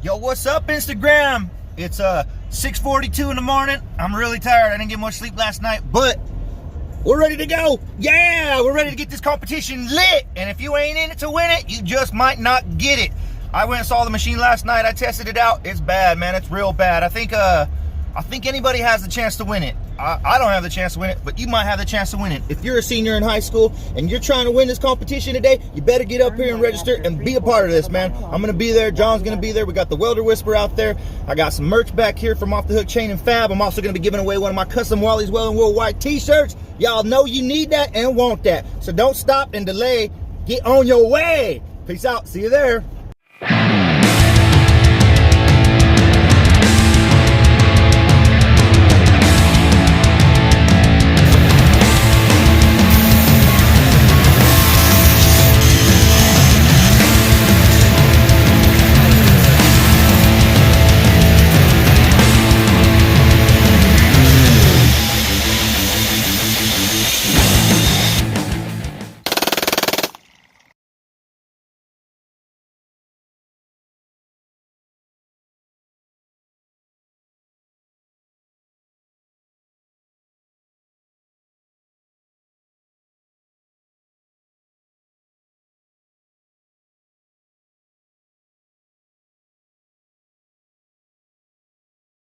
Yo, what's up, Instagram? It's 6:42 in the morning. I'm really tired. I didn't get much sleep last night, but we're ready to go. Yeah, we're ready to get this competition lit. And if you ain't in it to win it, you just might not get it. I went and saw the machine last night. I tested it out. It's bad, man. It's real bad. I think anybody has the chance to win it. I don't have the chance to win it, but you might have the chance to win it. If you're a senior in high school and you're trying to win this competition today, you better get up here and register and be a part of this, man. I'm going to be there. John's going to be there. We got the Welder Whisper out there. I got some merch back here from Off the Hook Chain and Fab. I'm also going to be giving away one of my custom Wally's Welding Worldwide t-shirts. Y'all know you need that and want that. So don't stop and delay. Get on your way. Peace out. See you there.